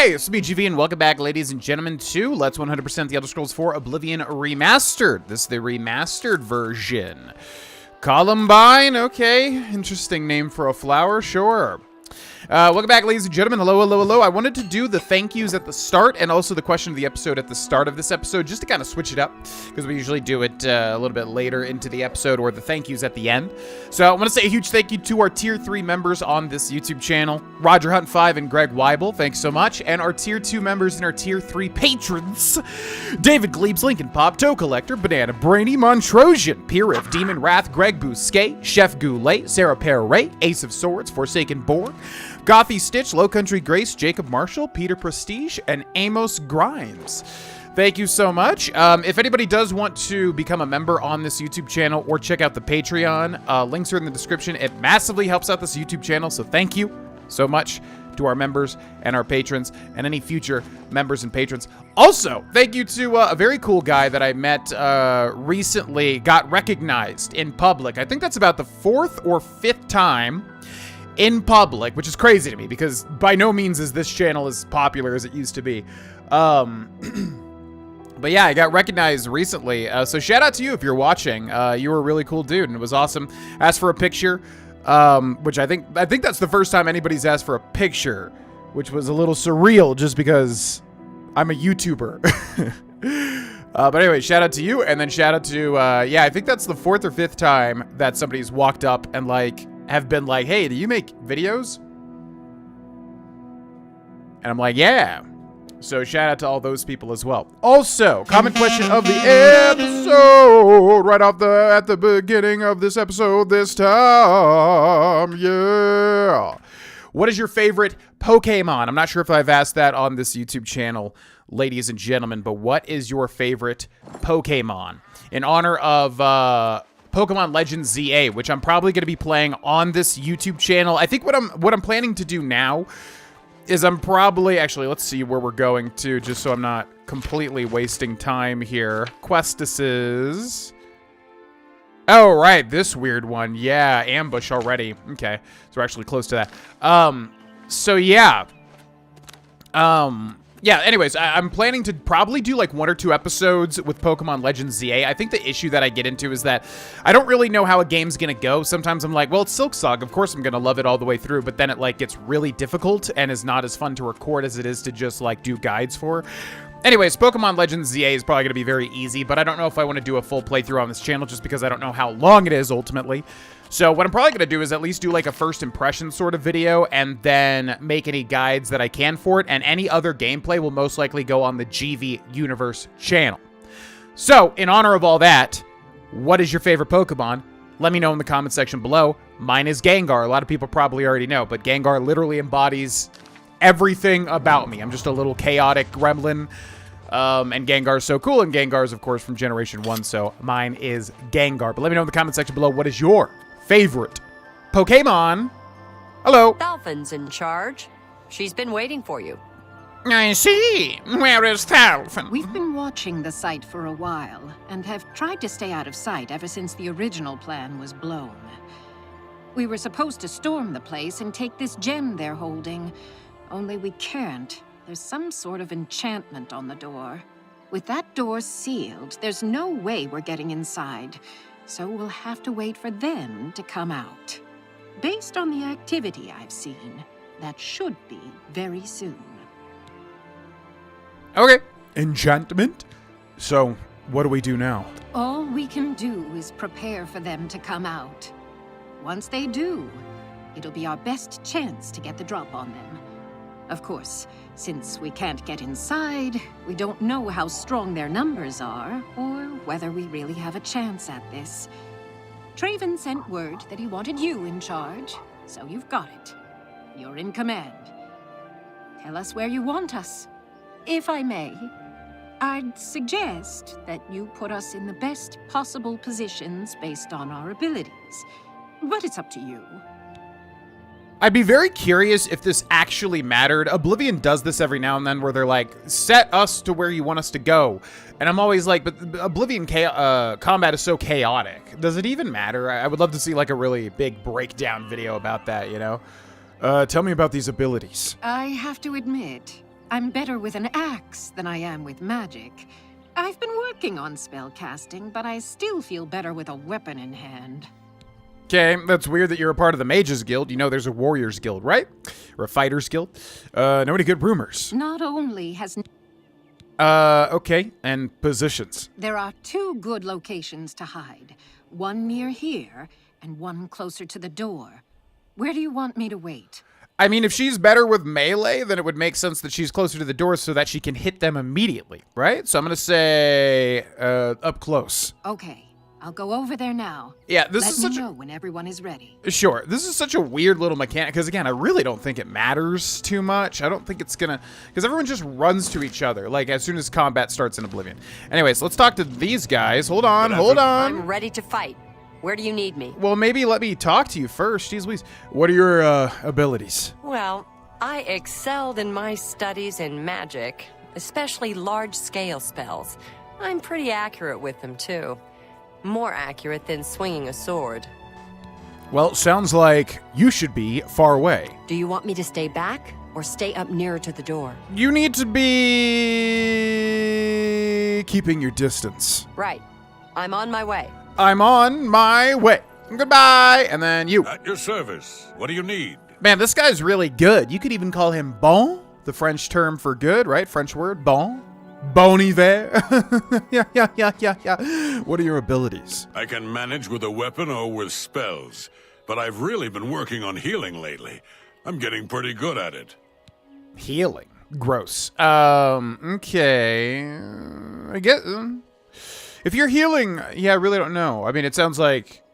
Hey, it's me, GV, and welcome back, ladies and gentlemen, to Let's 100% The Elder Scrolls 4 Oblivion Remastered. This is the remastered version. Columbine, okay. Interesting name for a flower, sure. Welcome back, ladies and gentlemen. Hello, hello, hello. I wanted to do the thank yous at the start and also the question of the episode at the start of this episode, just to kind of switch it up, because we usually do it a little bit later into the episode, or the thank yous at the end. So I want to say a huge thank you to our Tier 3 members on this YouTube channel, Roger Hunt 5 and Greg Weibel, thanks so much, and our Tier 2 members and our Tier 3 patrons, David Glebes, Lincoln Pop, Toe Collector, Banana Brainy, Montrosian, Pirif, Demon Wrath, Greg Bousquet, Chef Goulet, Sarah Perret, Ace of Swords, Forsaken Boar, Gothy Stitch, Low Country Grace, Jacob Marshall, Peter Prestige, and Amos Grimes. Thank you so much. If anybody does want to become a member on this YouTube channel or check out the Patreon, links are in the description. It massively helps out this YouTube channel, so thank you so much to our members and our patrons and any future members and patrons. Also, thank you to a very cool guy that I met recently, got recognized in public. I think that's about the 4th or 5th time in public, which is crazy to me because by no means is this channel as popular as it used to be. But yeah, I got recognized recently. So shout out to you if you're watching. You were a really cool dude and it was awesome. Asked for a picture, which I think that's the first time anybody's asked for a picture, which was a little surreal just because I'm a YouTuber. But anyway, shout out to you, and then shout out to, yeah, I think that's the 4th or 5th time that somebody's walked up and have been like, hey, do you make videos? And I'm like, yeah. So shout out to all those people as well. Also, comment question of the episode right off at the beginning of this episode this time. Yeah. What is your favorite Pokemon? I'm not sure if I've asked that on this YouTube channel, ladies and gentlemen, but what is your favorite Pokemon? In honor of Pokemon Legends ZA, which I'm probably going to be playing on this YouTube channel. I think what I'm planning to do now is I'm probably, actually, let's see where we're going to, just so I'm not completely wasting time here. Questuses. Oh, right, this weird one. Yeah, ambush already. Okay, so we're actually close to that. So yeah. Yeah, anyways, I'm planning to probably do like 1 or 2 episodes with Pokemon Legends ZA. I think the issue that I get into is that I don't really know how a game's gonna go. Sometimes I'm like, well, it's Silksong. Of course I'm gonna love it all the way through, but then it like gets really difficult and is not as fun to record as it is to just like do guides for. Anyways, Pokemon Legends ZA is probably going to be very easy, but I don't know if I want to do a full playthrough on this channel just because I don't know how long it is ultimately. So what I'm probably going to do is at least do like a first impression sort of video and then make any guides that I can for it, and any other gameplay will most likely go on the GV Universe channel. So, in honor of all that, what is your favorite Pokemon? Let me know in the comment section below. Mine is Gengar. A lot of people probably already know, but Gengar literally embodies everything about me. I'm just a little chaotic gremlin, and Gengar is so cool, and Gengar is, of course, from Generation 1, so mine is Gengar. But let me know in the comment section below, what is your favorite Pokemon? Hello. Dolphin's in charge. She's been waiting for you. I see. Where is Dolphin? We've been watching the site for a while, and have tried to stay out of sight ever since the original plan was blown. We were supposed to storm the place and take this gem they're holding, only we can't. There's some sort of enchantment on the door. With that door sealed, there's no way we're getting inside, so we'll have to wait for them to come out. Based on the activity I've seen, that should be very soon. Okay. Enchantment? So, what do we do now? All we can do is prepare for them to come out. Once they do, it'll be our best chance to get the drop on them. Of course, since we can't get inside, we don't know how strong their numbers are, or whether we really have a chance at this. Traven sent word that he wanted you in charge, so you've got it. You're in command. Tell us where you want us. If I may, I'd suggest that you put us in the best possible positions based on our abilities. But it's up to you. I'd be very curious if this actually mattered. Oblivion does this every now and then where they're like, set us to where you want us to go. And I'm always like, but Oblivion combat is so chaotic. Does it even matter? I would love to see like a really big breakdown video about that, you know? Tell me about these abilities. I have to admit, I'm better with an axe than I am with magic. I've been working on spell casting, but I still feel better with a weapon in hand. Okay, that's weird that you're a part of the Mages Guild. You know there's a Warriors Guild, right? Or a Fighters Guild. Know any good rumors? Not only has... Okay, and positions. There are 2 good locations to hide. One near here, and one closer to the door. Where do you want me to wait? I mean, if she's better with melee, then it would make sense that she's closer to the door so that she can hit them immediately, right? So I'm gonna say, up close. Okay, I'll go over there now. Yeah, this is Let such me know when everyone is ready. Sure, this is such a weird little mechanic, because again, I really don't think it matters too much. I don't think it's gonna, because everyone just runs to each other, like, as soon as combat starts in Oblivion. Anyways, let's talk to these guys. Hold on. I'm ready to fight. Where do you need me? Well, maybe let me talk to you first. Jeez Louise. What are your, abilities? Well, I excelled in my studies in magic, especially large-scale spells. I'm pretty accurate with them, too. More accurate than swinging a sword. Well, sounds like you should be far away. Do you want me to stay back or stay up nearer to the door? You need to be keeping your distance. Right. I'm on my way. I'm on my way. Goodbye. And then you. At your service. What do you need? Man, this guy's really good. You could even call him bon, the French term for good, right? French word, bon. Bon hiver. Yeah. What are your abilities? I can manage with a weapon or with spells, but I've really been working on healing lately. I'm getting pretty good at it. Healing. Gross. Okay. I guess... if you're healing, yeah, I really don't know. I mean, it sounds like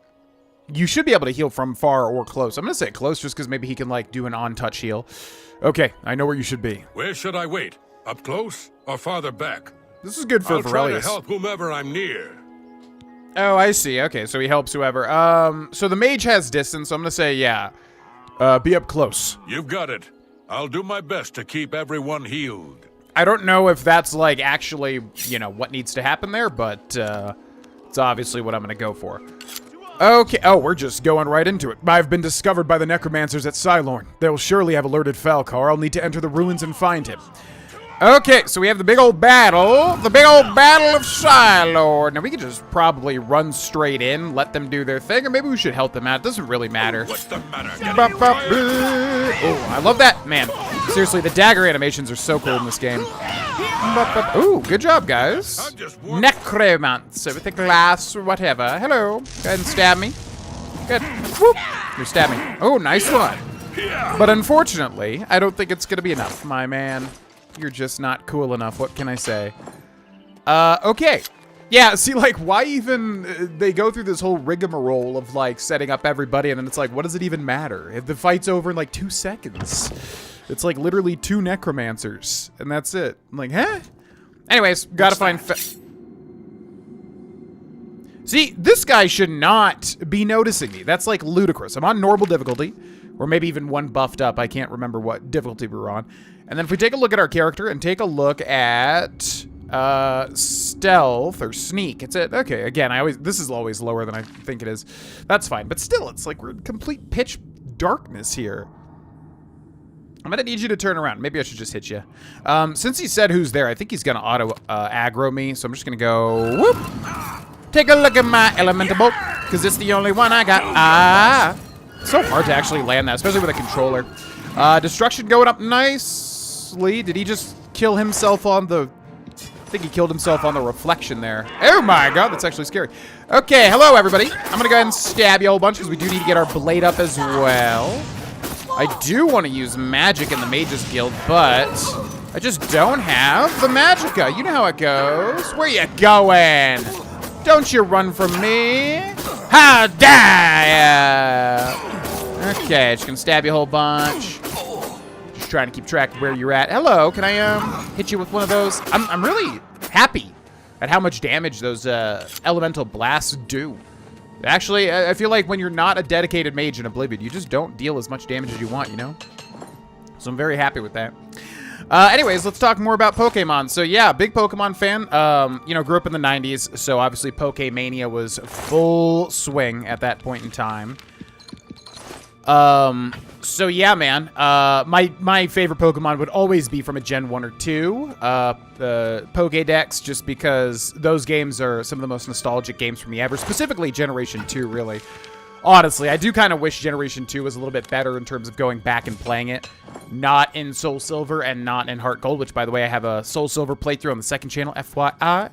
you should be able to heal from far or close. I'm going to say close just because maybe he can, like, do an on-touch heal. Okay, I know where you should be. Where should I wait? Up close or farther back? This is good for I'll try to Vaurelius. help whomever I'm near. Oh, I see. Okay, so he helps whoever. So the mage has distance, so I'm going to say, yeah. Be up close. You've got it. I'll do my best to keep everyone healed. I don't know if that's, like, actually, you know, what needs to happen there, but it's obviously what I'm going to go for. Okay. Oh, we're just going right into it. I've been discovered by the necromancers at Cylorn. They'll surely have alerted Falcar. I'll need to enter the ruins and find him. Okay, so we have the big old battle. The big old battle of Cylorn. Now, we could just probably run straight in, let them do their thing, or maybe we should help them out. It doesn't really matter. What's the matter? Oh, I love that. Man, seriously, the dagger animations are so cool in this game. Ooh, good job, guys. Necromancer with a glass or whatever. Hello. Go ahead and stab me. Good. Whoop. You're stabbing. Oh, nice one. But unfortunately, I don't think it's going to be enough, my man. You're just not cool enough. What can I say? Okay. Yeah, see, like, why even... they go through this whole rigmarole of, like, setting up everybody, and then it's like, what does it even matter? If the fight's over in, like, 2 seconds. It's, like, literally 2 necromancers, and that's it. I'm like, huh? Anyways, gotta find... See, this guy should not be noticing me. That's, like, ludicrous. I'm on normal difficulty, or maybe even one buffed up. I can't remember what difficulty we were on. And then if we take a look at our character and take a look at stealth or sneak, it's it. Okay, again, this is always lower than I think it is. That's fine, but still, it's like we're in complete pitch darkness here. I'm gonna need you to turn around. Maybe I should just hit you. Since he said who's there, I think he's gonna auto aggro me, so I'm just gonna go whoop. Take a look at my elemental bolt, because it's the only one I got. It's so hard to actually land that, especially with a controller. Destruction going up nicely. Did he just kill himself on the... I think he killed himself on the reflection there. Oh my god, that's actually scary. Okay, hello everybody. I'm gonna go ahead and stab you a whole bunch because we do need to get our blade up as well. I do want to use magic in the Mages Guild, but I just don't have the magicka. You know how it goes. Where you going? Don't you run from me. How dare ya? Okay, just gonna stab you a whole bunch. Just trying to keep track of where you're at. Hello, can I hit you with one of those? I'm really happy at how much damage those elemental blasts do. Actually, I feel like when you're not a dedicated mage in Oblivion, you just don't deal as much damage as you want, you know? So I'm very happy with that. Anyways, let's talk more about Pokemon. So yeah, big Pokemon fan. You know, grew up in the 90s, so obviously Pokemania was full swing at that point in time. So yeah, man, my favorite Pokemon would always be from a Gen 1 or 2, Pokédex, just because those games are some of the most nostalgic games for me ever, specifically Generation 2, really. Honestly, I do kind of wish Generation 2 was a little bit better in terms of going back and playing it. Not in Soul Silver and not in Heart Gold, which, by the way, I have a Soul Silver playthrough on the second channel, FYI.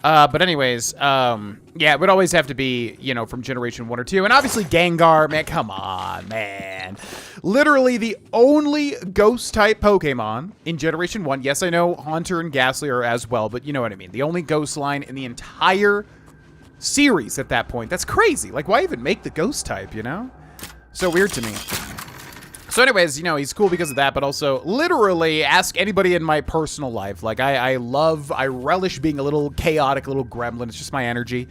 But anyways, yeah, it would always have to be, you know, from Generation 1 or 2. And obviously Gengar, man, come on, man. Literally the only Ghost-type Pokemon in Generation 1. Yes, I know Haunter and Ghastly are as well, but you know what I mean. The only Ghost line in the entire series at that point. That's crazy. Like, why even make the Ghost-type, you know? So weird to me. So anyways, you know, he's cool because of that, but also literally ask anybody in my personal life. Like, I relish being a little chaotic, little gremlin. It's just my energy.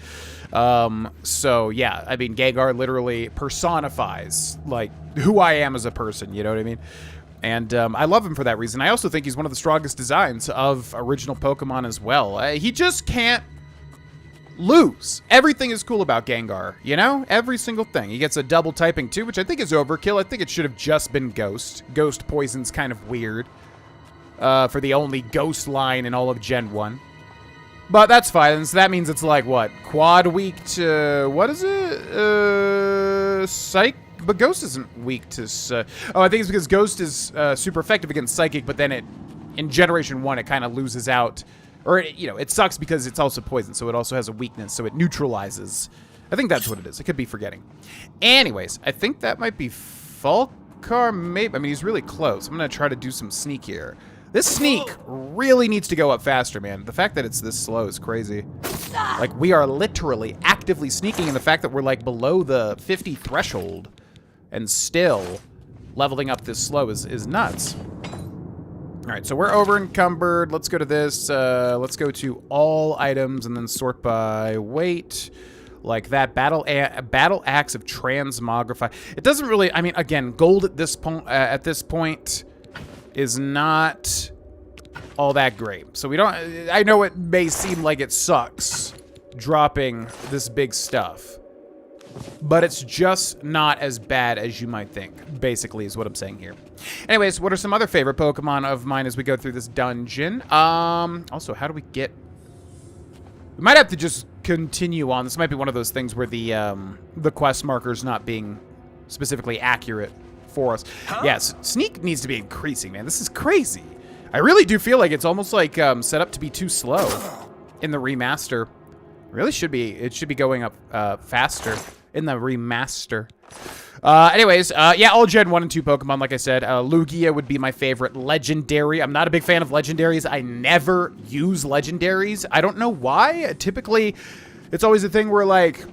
So yeah, I mean, Gengar literally personifies, like, who I am as a person, you know what I mean? And I love him for that reason. I also think he's one of the strongest designs of original Pokemon as well. He just can't lose. Everything is cool about Gengar, you know? Every single thing. He gets a double typing too, which I think is overkill. I think it should have just been Ghost. Ghost Poison's kind of weird for the only Ghost line in all of Gen 1. But that's fine. So that means it's like, what? Quad weak to... What is it? Psych? But Ghost isn't weak to... oh, I think it's because Ghost is super effective against Psychic, but then in Generation 1, it kind of loses out. Or, you know, it sucks because it's also poison, so it also has a weakness, so it neutralizes. I think that's what it is. I could be forgetting. Anyways, I think that might be Falcar, maybe. I mean, he's really close. I'm going to try to do some sneak here. This sneak really needs to go up faster, man. The fact that it's this slow is crazy. Like, we are literally actively sneaking, and the fact that we're, like, below the 50 threshold and still leveling up this slow is nuts. All right, so we're over encumbered. Let's go to this. Let's go to all items and then sort by weight, like that. Battle axe of transmogrify. It doesn't really. I mean, again, gold at this point is not all that great. So we don't. I know it may seem like it sucks dropping this big stuff, but it's just not as bad as you might think, basically, is what I'm saying here. Anyways, what are some other favorite Pokemon of mine as we go through this dungeon? Also, how do we get... We might have to just continue on. This might be one of those things where the quest marker's not being specifically accurate for us. Huh? Yes, Sneak needs to be increasing, man. This is crazy. I really do feel like it's almost like set up to be too slow in the remaster. Really should be. It should be going up faster in the remaster. Anyways, yeah, all Gen 1 and 2 Pokemon, like I said. Lugia would be my favorite legendary. I'm not a big fan of legendaries. I never use legendaries. I don't know why. Typically, it's always a thing where, like,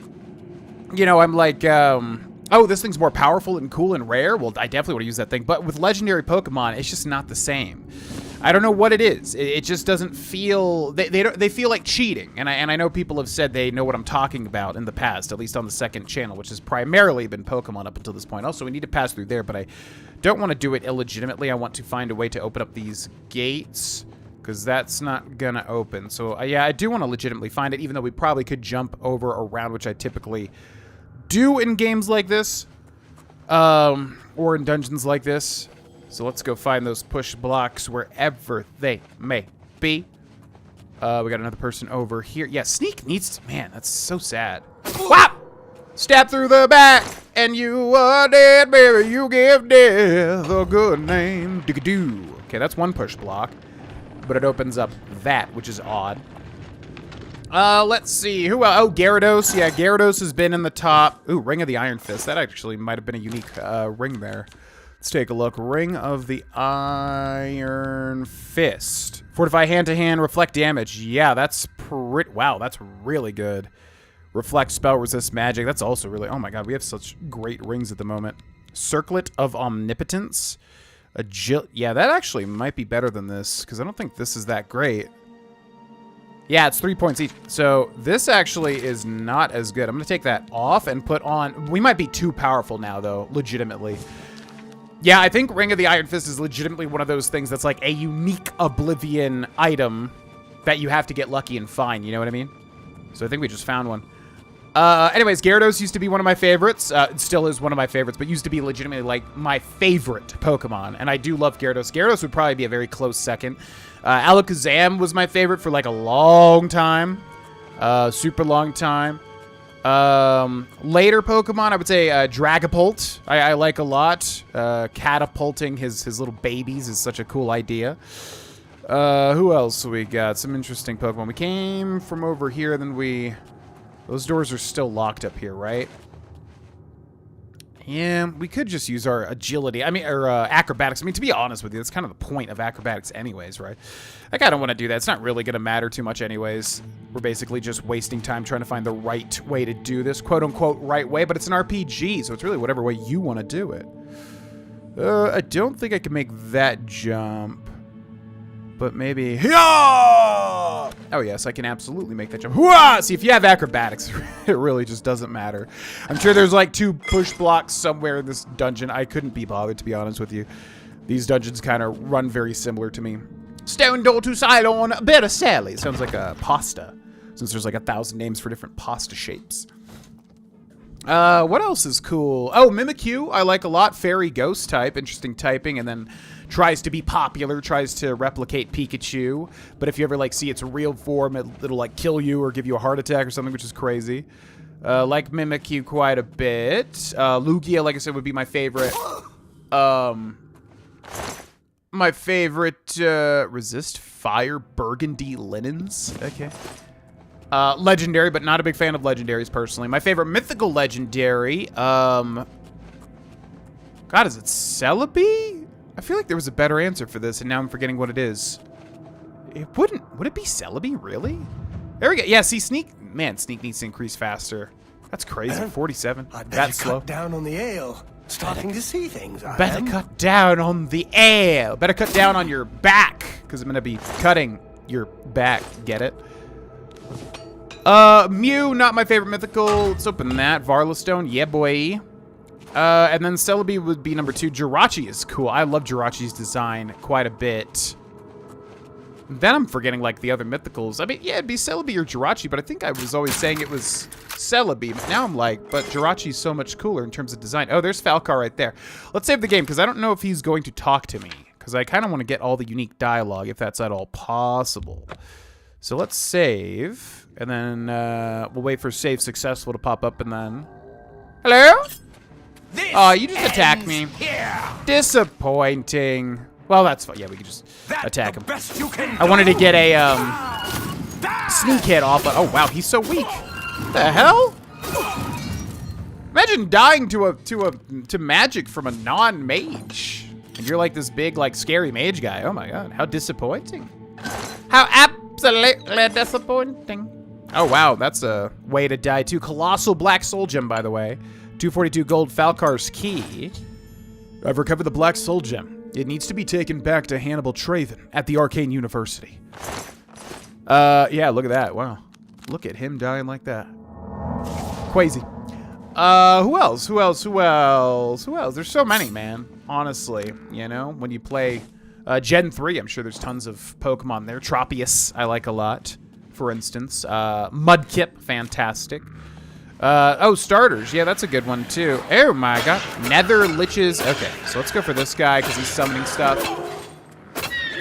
you know, I'm like, oh, this thing's more powerful and cool and rare. Well, I definitely want to use that thing. But with legendary Pokemon, it's just not the same. I don't know what it is. It just doesn't feel... They feel like cheating. And I know people have said they know what I'm talking about in the past, at least on the second channel, which has primarily been Pokemon up until this point. Also, we need to pass through there, but I don't want to do it illegitimately. I want to find a way to open up these gates, because that's not going to open. So, yeah, I do want to legitimately find it, even though we probably could jump over around, which I typically do in games like this, or in dungeons like this. So let's go find those push blocks wherever they may be. We got another person over here. Yeah, Sneak needs to... Man, that's so sad. Whop! Stab through the back, and you are dead, baby. You give death a good name. Dig-a-doo. Okay, that's one push block. But it opens up that, which is odd. Let's see. Who else? Oh, Gyarados. Yeah, Gyarados has been in the top. Ooh, Ring of the Iron Fist. That actually might have been a unique ring there. Let's take a look. Ring of the Iron Fist. Fortify hand-to-hand, reflect damage. Yeah, that's pretty... Wow, that's really good. Reflect spell, resist magic. That's also really... Oh my god, we have such great rings at the moment. Circlet of Omnipotence. Yeah, that actually might be better than this, because I don't think this is that great. Yeah, it's 3 points each. So this actually is not as good. I'm going to take that off and put on... We might be too powerful now, though, legitimately. Yeah, I think Ring of the Iron Fist is legitimately one of those things that's like a unique Oblivion item that you have to get lucky and find, you know what I mean? So I think we just found one. Anyways, Gyarados used to be one of my favorites. It still is one of my favorites, but used to be legitimately, like, my favorite Pokemon. And I do love Gyarados. Gyarados would probably be a very close second. Alakazam was my favorite for, like, a long time. Super long time. Later Pokemon, I would say Dragapult. I like a lot. Catapulting his little babies is such a cool idea. Who else we got? Some interesting Pokemon. We came from over here, then we... Those doors are still locked up here, right? Yeah, we could just use our agility. I mean, or acrobatics. I mean, to be honest with you, that's kind of the point of acrobatics anyways, right? I kind of want to do that. It's not really going to matter too much anyways. We're basically just wasting time trying to find the right way to do this. Quote-unquote right way, but it's an RPG, so it's really whatever way you want to do it. I don't think I can make that jump. But maybe... Oh, yes, I can absolutely make that jump. See, if you have acrobatics, it really just doesn't matter. I'm sure there's like 2 push blocks somewhere in this dungeon. I couldn't be bothered, to be honest with you. These dungeons kind of run very similar to me. Stone door to Cylon, better Sally. Sounds like a pasta, since there's like 1,000 names for different pasta shapes. What else is cool? Oh, Mimikyu, I like a lot. Fairy ghost type, interesting typing, and then tries to be popular, tries to replicate Pikachu. But if you ever like see its real form, it'll like kill you or give you a heart attack or something, which is crazy. Like Mimikyu quite a bit. Lugia, like I said, would be my favorite. My favorite, resist fire burgundy linens. Okay. Legendary, but not a big fan of legendaries personally. My favorite mythical legendary, God, is it Celebi? I feel like there was a better answer for this, and now I'm forgetting what it is. Would it be Celebi, really? There we go. Yeah, see, Sneak needs to increase faster. That's crazy, 47. That's slow. Cut down on the ale. Starting to see things, Better cut down on the ale. Better cut down on your back, because I'm going to be cutting your back. Get it? Mew, not my favorite mythical. Let's open that. Varla Stone, yeah, boy. And then Celebi would be number 2. Jirachi is cool. I love Jirachi's design quite a bit. Then I'm forgetting, like, the other mythicals. I mean, yeah, it'd be Celebi or Jirachi, but I think I was always saying it was Celebi. But now I'm like, but Jirachi's so much cooler in terms of design. Oh, there's Falcar right there. Let's save the game, because I don't know if he's going to talk to me. Because I kind of want to get all the unique dialogue, if that's at all possible. So let's save, and then we'll wait for save successful to pop up, and then... Hello? Oh, you just attacked me. Here. Disappointing. Well, that's fine. Yeah, we can just attack him. I wanted to get a sneak hit off, but oh wow, he's so weak. What the hell? Imagine dying to magic from a non-mage, and you're like this big, like, scary mage guy. Oh my god, how disappointing. How absolutely disappointing. Oh wow, that's a way to die too. Colossal Black Soul Gem, by the way. 242 gold, Falcar's Key. I've recovered the Black Soul Gem. It needs to be taken back to Hannibal Traven at the Arcane University. Yeah, look at that. Wow. Look at him dying like that. Crazy. Who else? There's so many, man. Honestly, you know, when you play Gen 3, I'm sure there's tons of Pokemon there. Tropius, I like a lot, for instance. Mudkip, fantastic. Oh, starters. Yeah, that's a good one, too. Oh, my God. Nether Liches. Okay, so let's go for this guy, because he's summoning stuff.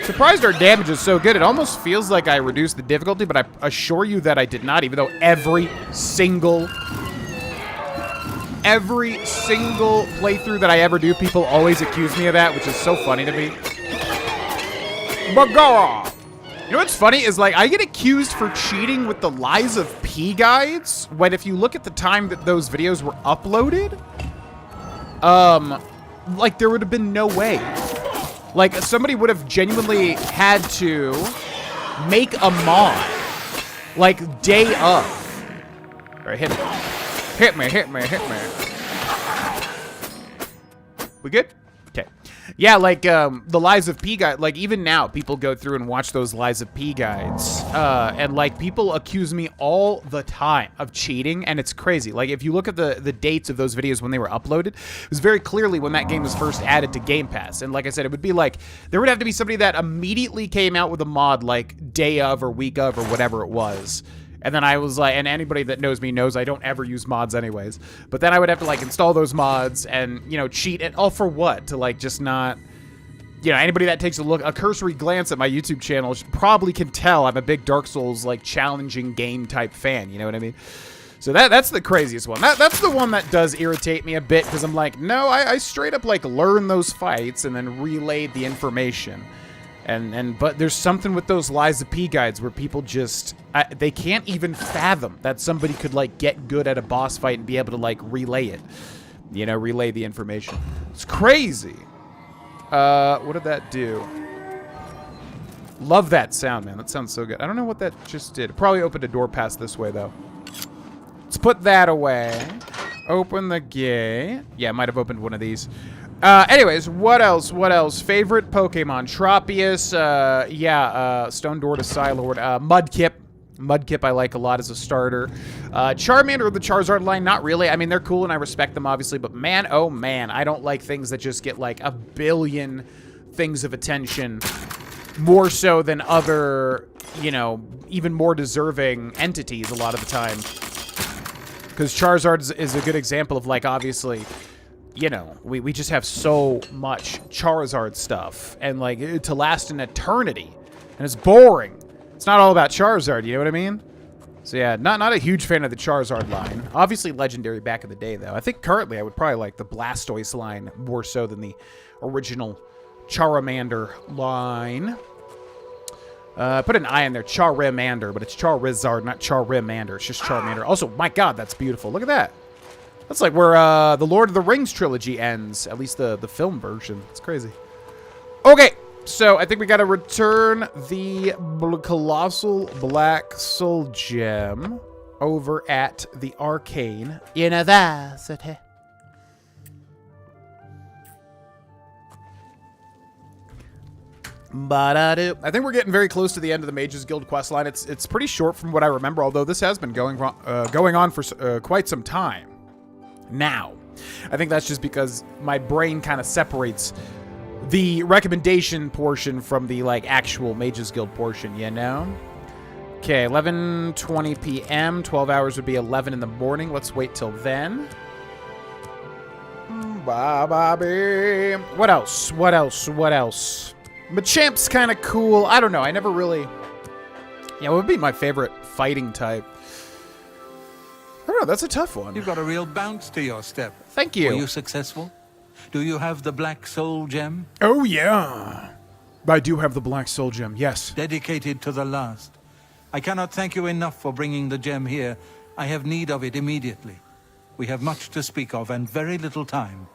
Surprised our damage is so good. It almost feels like I reduced the difficulty, but I assure you that I did not, even though every single playthrough that I ever do, people always accuse me of that, which is so funny to me. Bagara! You know what's funny is, like, I get accused for cheating with the Lies of P guides, when if you look at the time that those videos were uploaded, like, there would have been no way. Like, somebody would have genuinely had to make a mod, like, day of. All right, hit me. Hit me. We good? Okay. Yeah, like, the Lies of P guide, like, even now, people go through and watch those Lies of P guides, and, like, people accuse me all the time of cheating, and it's crazy. Like, if you look at the dates of those videos when they were uploaded, it was very clearly when that game was first added to Game Pass, and like I said, it would be like, there would have to be somebody that immediately came out with a mod, like, day of or week of or whatever it was, And then I was like, and anybody that knows me knows I don't ever use mods anyways. But then I would have to like install those mods and, you know, cheat it all for what? To like just not, you know, anybody that takes a cursory glance at my YouTube channel probably can tell I'm a big Dark Souls like challenging game type fan. You know what I mean? So that's the craziest one. That's the one that does irritate me a bit because I'm like, no, I straight up like learn those fights and then relayed the information. But there's something with those Lies of P guides where people just, they can't even fathom that somebody could like get good at a boss fight and be able to like relay it. You know, relay the information. It's crazy. What did that do? Love that sound, man. That sounds so good. I don't know what that just did. It probably opened a door past this way, though. Let's put that away. Open the gate. Yeah, it might have opened one of these. Anyways, what else? What else? Favorite Pokemon? Tropius. Stone Door to Psylord. Mudkip. Mudkip I like a lot as a starter. Charmander or the Charizard line, not really. I mean, they're cool and I respect them, obviously. But man, oh man, I don't like things that just get like a billion things of attention. More so than other, you know, even more deserving entities a lot of the time. Because Charizard is a good example of, like, obviously, you know, we just have so much Charizard stuff. And, like, to last an eternity. And it's boring. It's not all about Charizard, you know what I mean? So, yeah, not a huge fan of the Charizard line. Obviously legendary back in the day, though. I think currently I would probably like the Blastoise line more so than the original Charmander line. Put an I in there, Charmander, but it's Charizard, not Charmander. It's just Charmander. Also, my God, that's beautiful. Look at that. That's like where the Lord of the Rings trilogy ends, at least the film version. It's crazy. Okay, so I think we got to return the Colossal Black Soul Gem over at the Arcane University. I think we're getting very close to the end of the Mages Guild quest line. It's pretty short from what I remember, although this has been going on for quite some time now. I think that's just because my brain kind of separates the recommendation portion from the like actual Mages Guild portion, you know? Okay, 11:20 p.m. 12 hours would be 11 in the morning. Let's wait till then. Bye, Bobby. What else? What else? What else? Machamp's kind of cool. I don't know. I never really... Yeah, what would be my favorite fighting type? I don't know. That's a tough one. You've got a real bounce to your step. Thank you. Were you successful? Do you have the Black Soul Gem? Oh, yeah. I do have the Black Soul Gem, yes. Dedicated to the last. I cannot thank you enough for bringing the gem here. I have need of it immediately. We have much to speak of and very little time.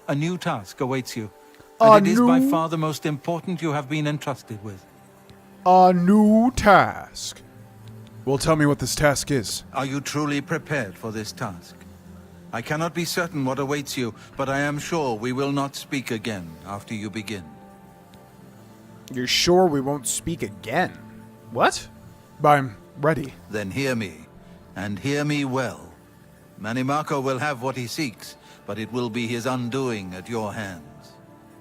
A new task awaits you. And it is by far the most important you have been entrusted with. A new task. Well, tell me what this task is. Are you truly prepared for this task? I cannot be certain what awaits you, but I am sure we will not speak again after you begin. You're sure we won't speak again? What? I'm ready. Then hear me, and hear me well. Mannimarco will have what he seeks, but it will be his undoing at your hands.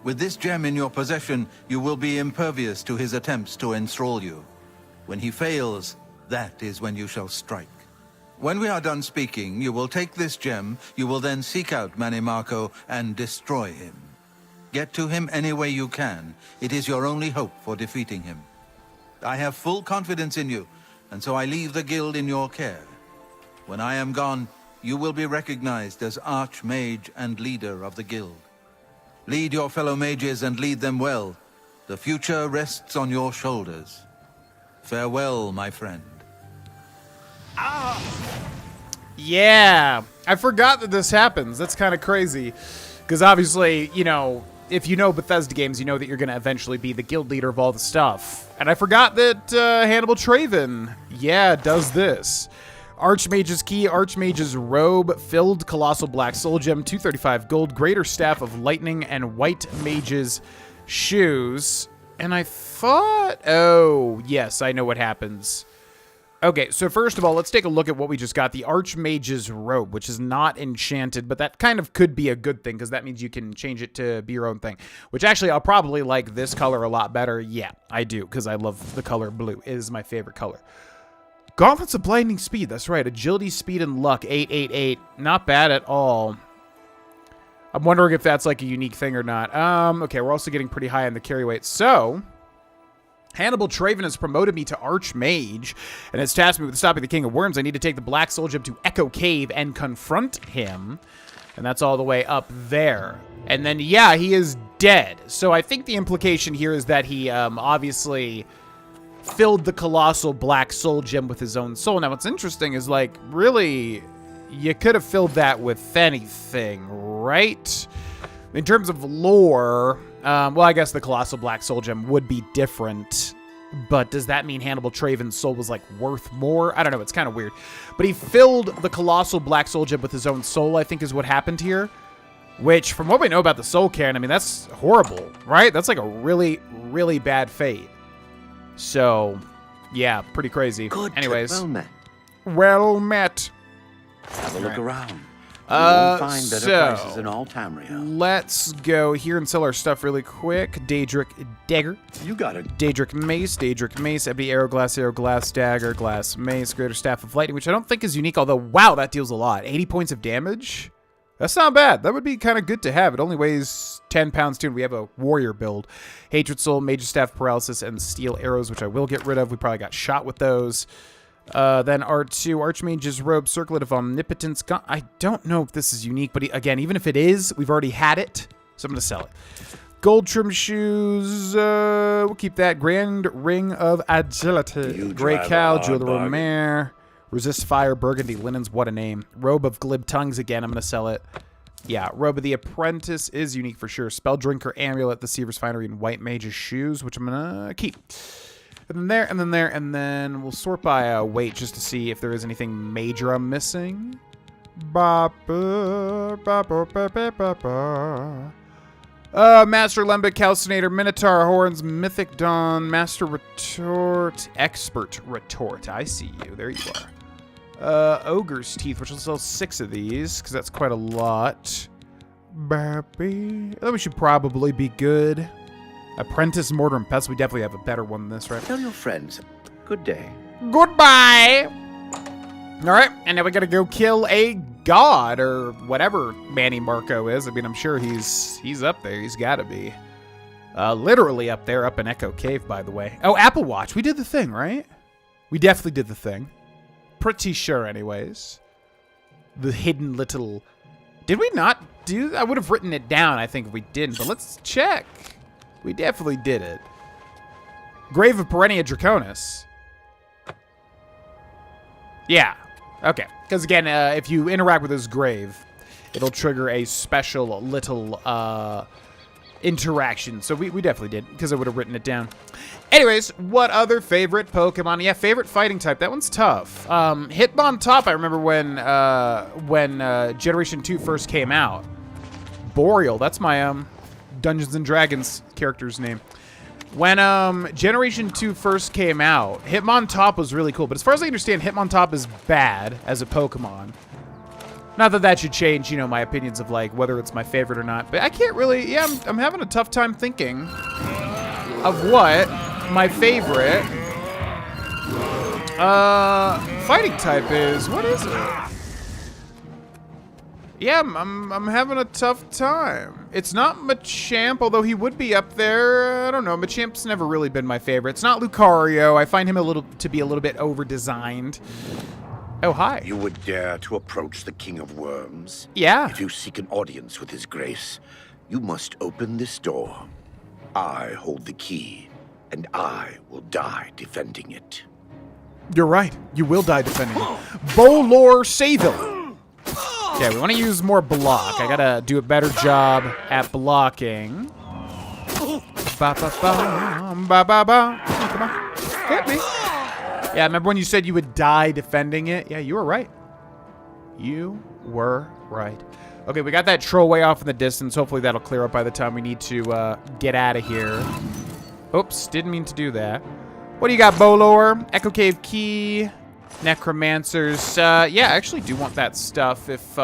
With this gem in your possession, you will be impervious to his attempts to enthrall you. When he fails, that is when you shall strike. When we are done speaking, you will take this gem, you will then seek out Mannimarco and destroy him. Get to him any way you can. It is your only hope for defeating him. I have full confidence in you, and so I leave the guild in your care. When I am gone, you will be recognized as Arch Mage and leader of the guild. Lead your fellow mages and lead them well. The future rests on your shoulders. Farewell, my friend. Yeah, I forgot that this happens. That's kind of crazy. Because obviously, you know, if you know Bethesda games, you know that you're going to eventually be the guild leader of all the stuff. And I forgot that Hannibal Traven, does this. Archmage's Key, Archmage's Robe, Filled Colossal Black Soul Gem, 235 gold, Greater Staff of Lightning, and White Mage's Shoes. And I thought... Oh, yes, I know what happens. Okay, so first of all, let's take a look at what we just got. The Archmage's Robe, which is not enchanted, but that kind of could be a good thing, because that means you can change it to be your own thing. Which actually, I'll probably like this color a lot better. Yeah, I do, because I love the color blue. It is my favorite color. Gauntlets of Blinding Speed. That's right. Agility, Speed, and Luck. 888. Not bad at all. I'm wondering if that's like a unique thing or not. Okay, we're also getting pretty high on the carry weight. So, Hannibal Traven has promoted me to Arch Mage and has tasked me with stopping the King of Worms. I need to take the Black Soul Gem to Echo Cave and confront him. And that's all the way up there. And then, yeah, he is dead. So I think the implication here is that he obviously filled the Colossal Black Soul Gem with his own soul. Now, what's interesting is, like, really, you could have filled that with anything, right? In terms of lore, well, I guess the Colossal Black Soul Gem would be different. But does that mean Hannibal Traven's soul was, like, worth more? I don't know. It's kind of weird. But he filled the Colossal Black Soul Gem with his own soul, I think is what happened here. Which, from what we know about the Soul Cairn, I mean, that's horrible, right? That's, like, a really, really bad fate. So, yeah, pretty crazy. Good. Anyways. Well met. Well met. Have a look around. You won't find better so, prices in all Tamriel. Let's go here and sell our stuff really quick. Daedric Dagger. You got it. Daedric Mace, Ebony Arrow, Glass Dagger, Glass Mace, Greater Staff of Lightning, which I don't think is unique, although, wow, that deals a lot. 80 points of damage? That's not bad. That would be kind of good to have. It only weighs 10 pounds, too, and we have a warrior build. Hatred Soul, Mage's Staff, Paralysis, and Steel Arrows, which I will get rid of. We probably got shot with those. Then R2, Archmage's Robe, Circlet of Omnipotence. I don't know if this is unique, but again, even if it is, we've already had it, so I'm going to sell it. Gold Trim Shoes, we'll keep that. Grand Ring of Agility. Grey Cow, Jewel of the Romare. Resist Fire, Burgundy Linens, what a name. Robe of Glib Tongues, again, I'm going to sell it. Yeah, Robe of the Apprentice is unique for sure. Spell Drinker, Amulet, the Seaver's Finery, and White Mage's Shoes, which I'm going to keep. And then there, and then there, and then we'll sort by weight just to see if there is anything major I'm missing. Master Lembic, Calcinator, Minotaur Horns, Mythic Dawn, Master Retort, Expert Retort. I see you. There you are. Ogre's Teeth, which will sell 6 of these, because that's quite a lot. That we should probably be good. Apprentice Mortar and Pestle. We definitely have a better one than this, right? Tell your friends. Good day. Goodbye! Alright, and now we gotta go kill a god, or whatever Mannimarco is. I mean, I'm sure he's up there. He's gotta be. Literally up there, up in Echo Cave, by the way. Oh, Apple Watch. We did the thing, right? We definitely did the thing. Pretty sure, anyways. The hidden little... Did we not do... I would have written it down, I think, if we didn't, but let's check. We definitely did it. Grave of Perennia Draconis. Yeah. Okay. Because, again, if you interact with his grave, it'll trigger a special little interaction. So we definitely did, because I would have written it down. Anyways, what other favorite Pokemon? Yeah, favorite fighting type. That one's tough. Hitmontop, I remember when Generation 2 first came out. Boreal, that's my Dungeons & Dragons character's name. When Generation 2 first came out, Hitmontop was really cool. But as far as I understand, Hitmontop is bad as a Pokemon. Not that that should change, you know, my opinions of, like, whether it's my favorite or not. But I can't really... Yeah, I'm having a tough time thinking of what my favorite fighting type is. What is it? Yeah, I'm having a tough time. It's not Machamp, although he would be up there. I don't know. Machamp's never really been my favorite. It's not Lucario. I find him to be a little bit over-designed. Oh, hi. You would dare to approach the King of Worms? Yeah. If you seek an audience with his grace, you must open this door. I hold the key, and I will die defending it. You're right. You will die defending it. Bolor Saville. Okay, we want to use more block. I gotta do a better job at blocking. Ba ba ba ba ba ba. Come on, hit me. Yeah, remember when you said you would die defending it? Yeah, you were right. You were right. Okay, we got that troll way off in the distance. Hopefully that'll clear up by the time we need to get out of here. Oops, didn't mean to do that. What do you got, Bolor? Echo Cave Key. Necromancers. Yeah, I actually do want that stuff if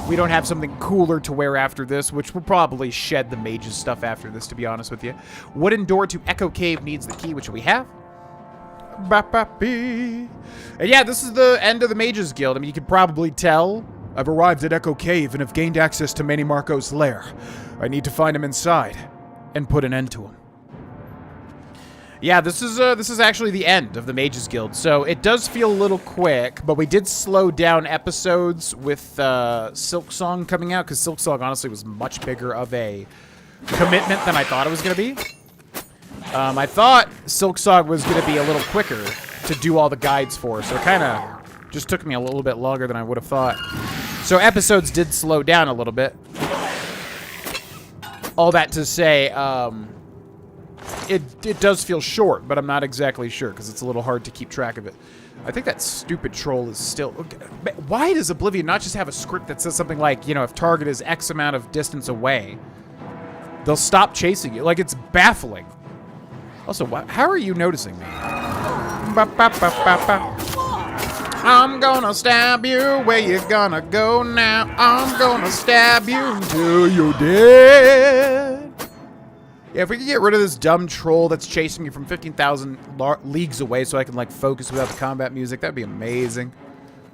we don't have something cooler to wear after this, which we'll probably shed the mage's stuff after this, to be honest with you. Wooden door to Echo Cave needs the key, which we have. And yeah, this is the end of the Mages Guild. I mean, you can probably tell. I've arrived at Echo Cave and have gained access to Mannimarco's lair. I need to find him inside and put an end to him. Yeah, this is actually the end of the Mages Guild, so it does feel a little quick, but we did slow down episodes with Silksong coming out, because Silksong honestly was much bigger of a commitment than I thought it was going to be. I thought Silksong was going to be a little quicker to do all the guides for, so it kind of just took me a little bit longer than I would have thought. So episodes did slow down a little bit. All that to say, it does feel short, but I'm not exactly sure because it's a little hard to keep track of it. I think that stupid troll is still... Why does Oblivion not just have a script that says something like, you know, if target is X amount of distance away, they'll stop chasing you? Like, it's baffling. Also, how are you noticing me? I'm gonna stab you. Where you gonna go now? I'm gonna stab you until you're dead. Yeah, if we could get rid of this dumb troll that's chasing me from 15,000 leagues away so I can, like, focus without the combat music, that'd be amazing.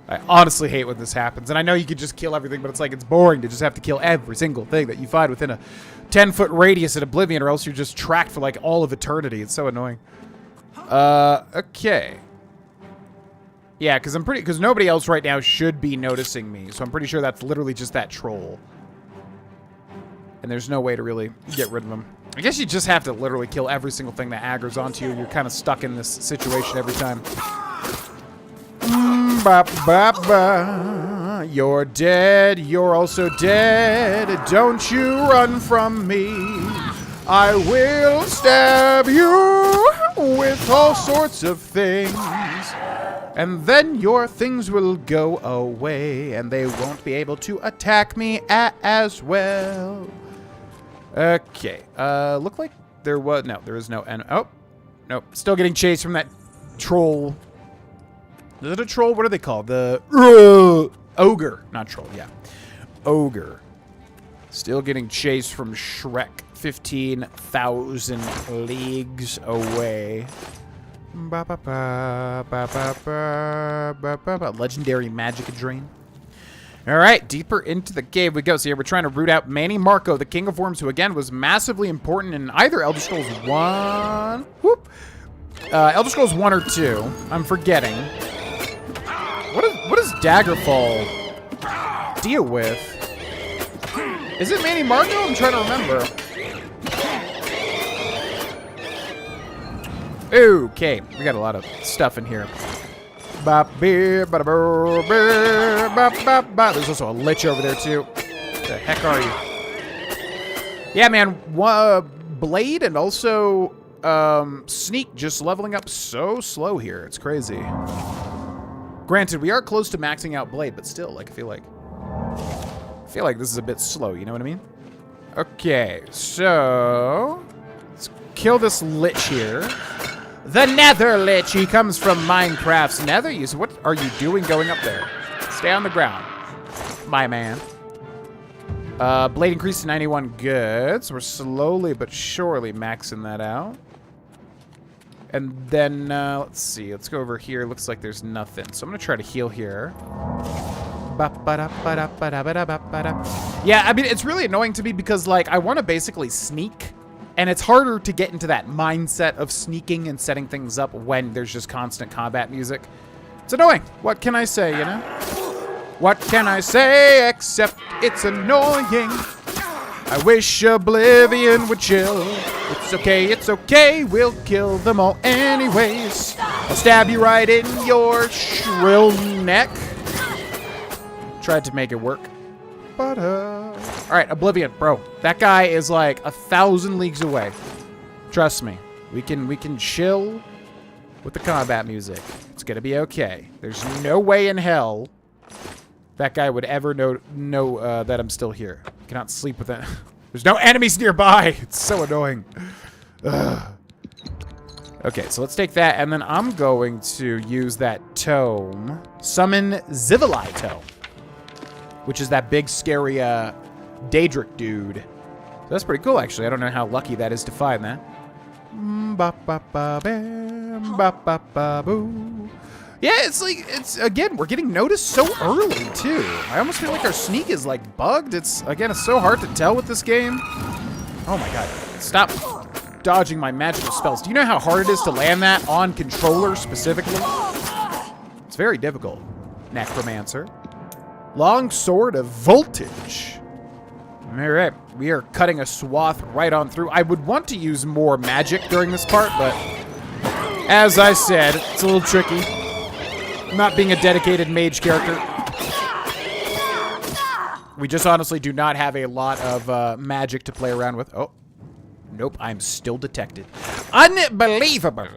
I honestly hate when this happens. And I know you could just kill everything, but it's like, it's boring to just have to kill every single thing that you find within a 10-foot radius in Oblivion, or else you're just tracked for, like, all of eternity. It's so annoying. Okay. Yeah, because nobody else right now should be noticing me, so I'm pretty sure that's literally just that troll. And there's no way to really get rid of him. I guess you just have to literally kill every single thing that aggro's onto you. You're kind of stuck in this situation every time. You're dead. You're also dead. Don't you run from me. I will stab you with all sorts of things. And then your things will go away, and they won't be able to attack me as well. Okay, look like there was... No, there is no... Oh, nope. Still getting chased from that troll. Is it a troll? What are they called? The... ogre. Not troll, yeah. Ogre. Still getting chased from Shrek. 15,000 leagues away. Legendary magic drain. Alright, deeper into the cave we go. So here we're trying to root out Mannimarco, the King of Worms, who again was massively important in either Elder Scrolls 1... Whoop! Elder Scrolls 1 or 2. I'm forgetting. What does Daggerfall deal with? Is it Mannimarco? I'm trying to remember. Okay, we got a lot of stuff in here. There's also a lich over there too. What the heck are you? Yeah, man. Blade and also Sneak just leveling up so slow here. It's crazy. Granted, we are close to maxing out Blade, but still, like, I feel like this is a bit slow. You know what I mean? Okay, so let's kill this lich here. The Nether Lich. He comes from Minecraft's Nether. What are you doing going up there? Stay on the ground, my man. Blade increased to 91. Good. So we're slowly but surely maxing that out. And then, let's see. Let's go over here. Looks like there's nothing. So I'm going to try to heal here. Yeah, I mean, it's really annoying to me because, like, I want to basically sneak. And it's harder to get into that mindset of sneaking and setting things up when there's just constant combat music. It's annoying. What can I say, you know? What can I say except it's annoying? I wish Oblivion would chill. It's okay, we'll kill them all anyways. I'll stab you right in your shrill neck. Tried to make it work. But, Alright, Oblivion, bro. That guy is like 1,000 leagues away. Trust me. We can chill with the combat music. It's gonna be okay. There's no way in hell that guy would ever know that I'm still here. I cannot sleep with it. There's no enemies nearby. It's so annoying. Ugh. Okay, so let's take that, and then I'm going to use that tome. Summon Zivilai Tome, which is that big, scary Daedric dude. So that's pretty cool, actually. I don't know how lucky that is to find that. Ba-ba-ba-boo. Yeah, it's again, we're getting noticed so early too. I almost feel like our sneak is like bugged. It's so hard to tell with this game. Oh my god. Stop dodging my magical spells. Do you know how hard it is to land that on controller specifically? It's very difficult. Necromancer. Long Sword of Voltage. Alright, we are cutting a swath right on through. I would want to use more magic during this part, but as I said, it's a little tricky. Not being a dedicated mage character. We just honestly do not have a lot of magic to play around with. Oh. Nope, I'm still detected. Unbelievable.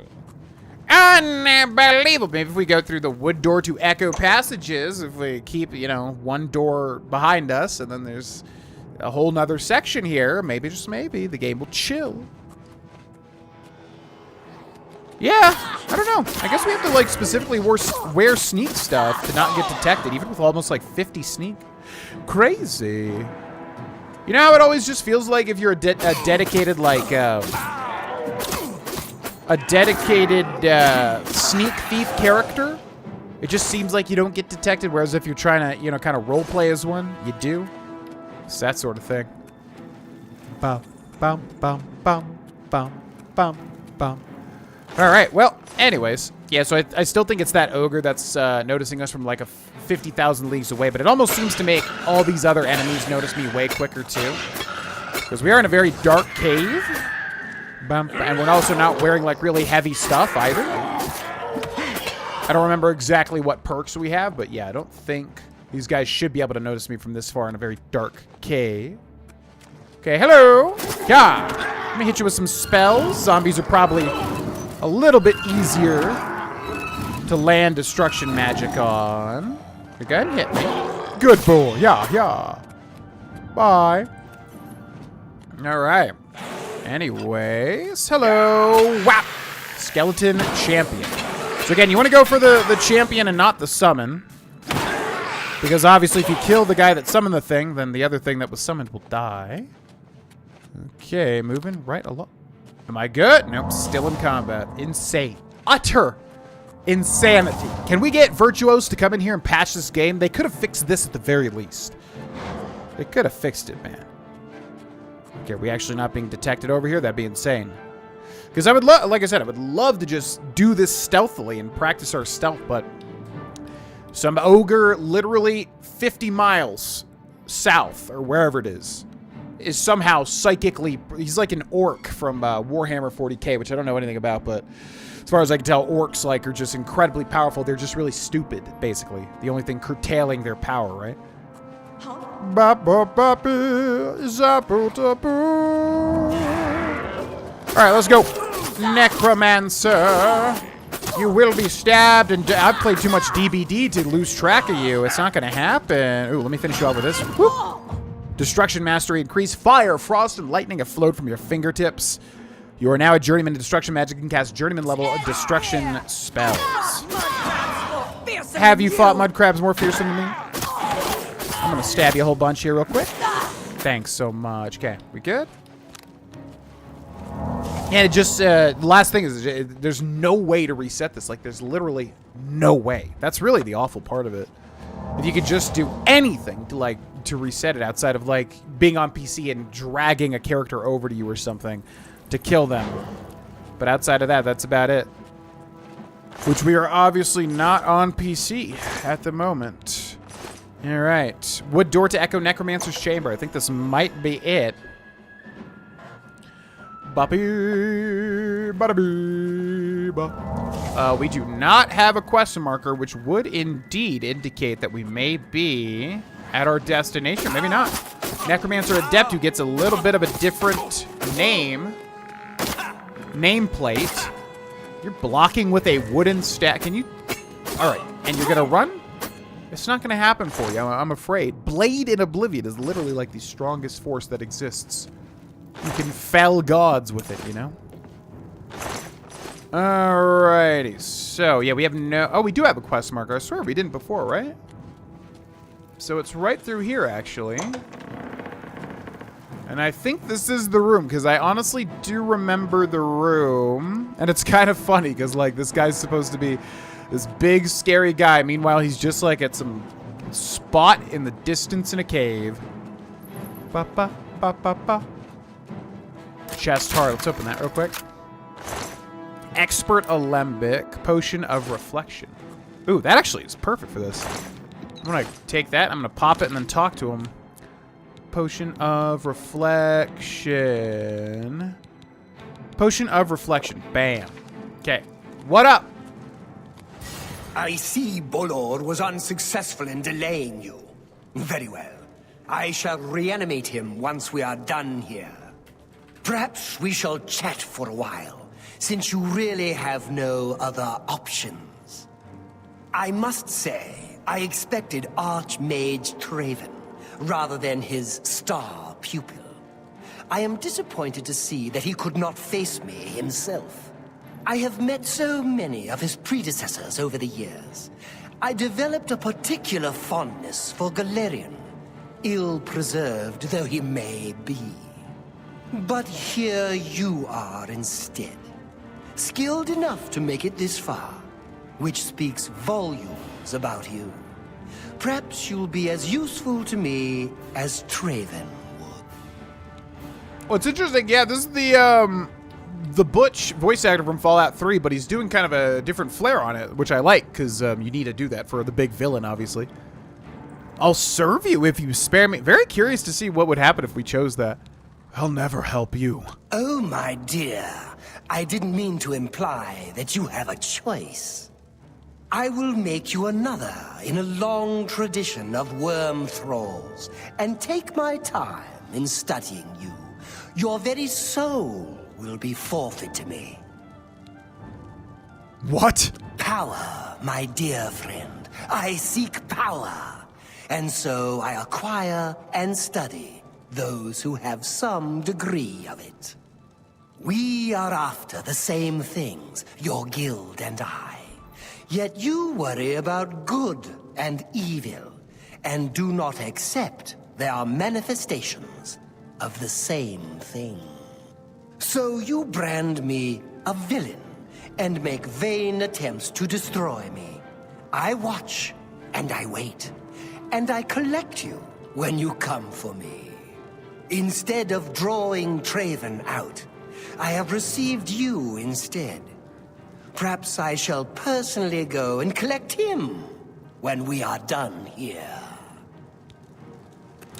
Unbelievable. Maybe if we go through the wood door to echo passages, if we keep, you know, one door behind us, and then there's a whole nother section here, maybe, just maybe, the game will chill. Yeah, I don't know. I guess we have to, like, specifically wear sneak stuff to not get detected, even with almost, like, 50 sneak. Crazy. You know how it always just feels like if you're a dedicated, like, a dedicated sneak thief character? It just seems like you don't get detected, whereas if you're trying to, you know, kind of role play as one, you do. It's that sort of thing. Bum, bum, bum, bum, bum, bum, bum. All right, well, anyways. Yeah, so I still think it's that ogre that's noticing us from like a 50,000 leagues away, but it almost seems to make all these other enemies notice me way quicker, too. Because we are in a very dark cave. And we're also not wearing like really heavy stuff either. I don't remember exactly what perks we have, but yeah, I don't think these guys should be able to notice me from this far in a very dark cave. Okay, hello. Yeah. Let me hit you with some spells. Zombies are probably a little bit easier to land destruction magic on. You're good? Hit me. Good boy. Yeah, yeah. Bye. All right. Anyways, hello. Whap. Skeleton champion. So again, you want to go for the champion and not the summon. Because obviously if you kill the guy that summoned the thing, then the other thing that was summoned will die. Okay, moving right along. Am I good? Nope, still in combat. Insane. Utter insanity. Can we get Virtuos to come in here and patch this game? They could have fixed this at the very least. They could have fixed it, man. Okay, are we actually not being detected over here? That'd be insane. Because I would love, like I said, I would love to just do this stealthily and practice our stealth, but some ogre literally 50 miles south, or wherever it is somehow psychically, he's like an orc from Warhammer 40k, which I don't know anything about, but as far as I can tell, orcs like are just incredibly powerful. They're just really stupid, basically. The only thing curtailing their power, right? Alright, let's go. Necromancer. You will be stabbed, and I've played too much DBD to lose track of you. It's not going to happen. Ooh, let me finish you off with this. Whoop. Destruction Mastery. Increase fire, frost, and lightning afloat from your fingertips. You are now a journeyman in destruction magic and can cast journeyman level destruction spells. Have you fought mud crabs more fearsome than me? I'm going to stab you a whole bunch here real quick. Thanks so much. Okay, we good? And it just, the last thing is, there's no way to reset this. Like, there's literally no way. That's really the awful part of it. If you could just do anything to, like, to reset it outside of, like, being on PC and dragging a character over to you or something to kill them. But outside of that, that's about it. Which we are obviously not on PC at the moment. All right. Wood door to Echo Necromancer's Chamber. I think this might be it. We do not have a question marker, which would indeed indicate that we may be at our destination. Maybe not. Necromancer Adept, who gets a little bit of a different nameplate. You're blocking with a wooden stack. Can you? All right. And you're going to run? It's not going to happen for you, I'm afraid. Blade in Oblivion is literally like the strongest force that exists. You can fell gods with it, you know? Alrighty. So, yeah, we have no... Oh, we do have a quest marker. I swear we didn't before, right? So it's right through here, actually. And I think this is the room, because I honestly do remember the room. And it's kind of funny, because, like, this guy's supposed to be this big, scary guy. Meanwhile, he's just, like, at some spot in the distance in a cave. Ba, ba, ba, ba, ba. Chest heart. Let's open that real quick. Expert Alembic. Potion of Reflection. Ooh, that actually is perfect for this. I'm going to take that. I'm going to pop it and then talk to him. Potion of Reflection. Potion of Reflection. Bam. Okay. What up? I see Bolor was unsuccessful in delaying you. Very well. I shall reanimate him once we are done here. Perhaps we shall chat for a while, since you really have no other options. I must say, I expected Arch Mage Traven, rather than his star pupil. I am disappointed to see that he could not face me himself. I have met so many of his predecessors over the years. I developed a particular fondness for Galerian, ill-preserved though he may be. But here you are instead, skilled enough to make it this far, which speaks volumes about you. Perhaps you'll be as useful to me as Traven would. Well, it's interesting. Yeah, this is the Butch voice actor from Fallout 3, but he's doing kind of a different flair on it, which I like, because you need to do that for the big villain, obviously. I'll serve you if you spare me. Very curious to see what would happen if we chose that. I'll never help you. Oh, my dear. I didn't mean to imply that you have a choice. I will make you another in a long tradition of worm thralls, and take my time in studying you. Your very soul will be forfeit to me. What? Power, my dear friend. I seek power. And so I acquire and study those who have some degree of it. We are after the same things, your guild and I. Yet you worry about good and evil, and do not accept they are manifestations of the same thing. So you brand me a villain, and make vain attempts to destroy me. I watch, and I wait, and I collect you when you come for me. Instead of drawing Traven out, I have received you instead. Perhaps I shall personally go and collect him when we are done here.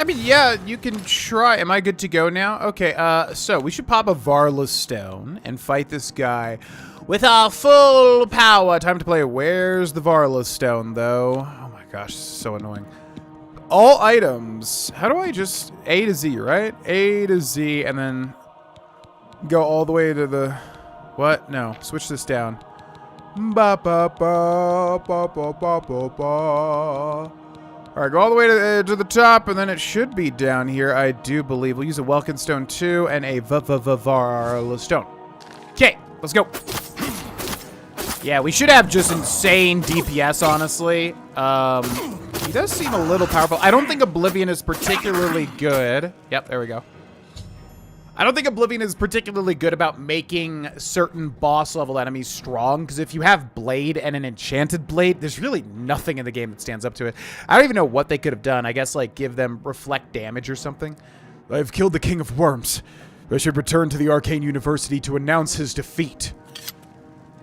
I mean, yeah, you can try. Am I good to go now? Okay, so we should pop a Vaurelius stone and fight this guy with our full power. Time to play. Where's the Vaurelius stone, though? Oh my gosh, this is so annoying. All items. How do I just... A to Z, right? A to Z, and then go all the way to the... What? No. Switch this down. Ba ba ba ba ba ba ba ba. All right, go all the way to the top, and then it should be down here, I do believe. We'll use a Welkin Stone 2 and a Vaurelius Stone. Okay, let's go. Yeah, we should have just insane DPS, honestly. He does seem a little powerful. I don't think Oblivion is particularly good. Yep, there we go. I don't think Oblivion is particularly good about making certain boss level enemies strong, because if you have Blade and an enchanted Blade, there's really nothing in the game that stands up to it. I don't even know what they could have done. I guess, like, give them reflect damage or something. I've killed the King of Worms. I should return to the Arcane University to announce his defeat.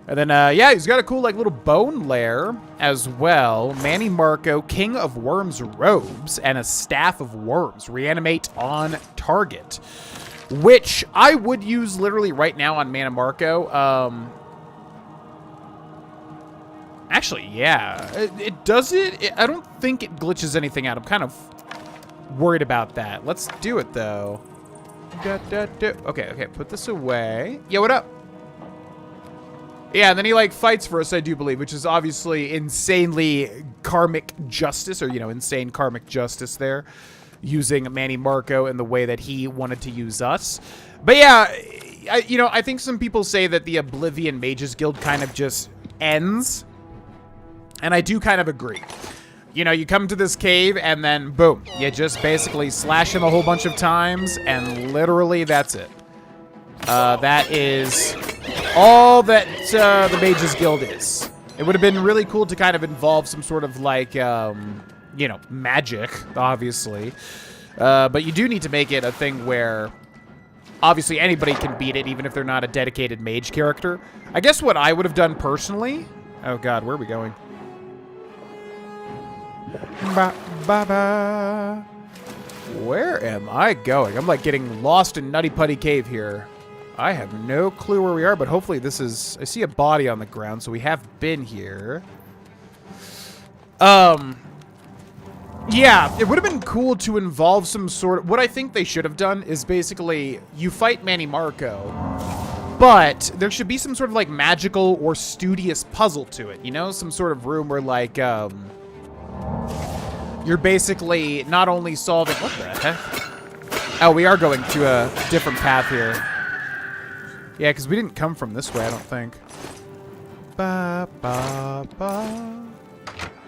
And then, yeah, he's got a cool, like, little bone lair as well. Mannimarco, King of Worms robes, and a Staff of Worms. Reanimate on target. Which I would use literally right now on Mannimarco. Actually, yeah. It does it. I don't think it glitches anything out. I'm kind of worried about that. Let's do it, though. Okay, put this away. Yeah, what up? Yeah, and then he, like, fights for us, I do believe, which is obviously insanely karmic justice, or, you know, insane karmic justice there, using Mannimarco in the way that he wanted to use us. But yeah, I think some people say that the Oblivion Mages Guild kind of just ends, and I do kind of agree. You know, you come to this cave and then boom, you just basically slash him a whole bunch of times and literally that's it. That is all that the Mages Guild is. It would have been really cool to kind of involve some sort of like, you know, magic, obviously. But you do need to make it a thing where obviously anybody can beat it, even if they're not a dedicated mage character. I guess what I would have done personally... Oh god, where are we going? Ba-ba-ba. Where am I going? I'm like getting lost in Nutty Putty Cave here. I have no clue where we are, but hopefully this is... I see a body on the ground, so we have been here. Yeah, it would have been cool to involve some sort of... What I think they should have done is basically you fight Mannimarco, but there should be some sort of like magical or studious puzzle to it, you know? Some sort of room where like, you're basically not only solving... What the heck? Oh, we are going to a different path here. Yeah, because we didn't come from this way, I don't think. Ba, ba, ba.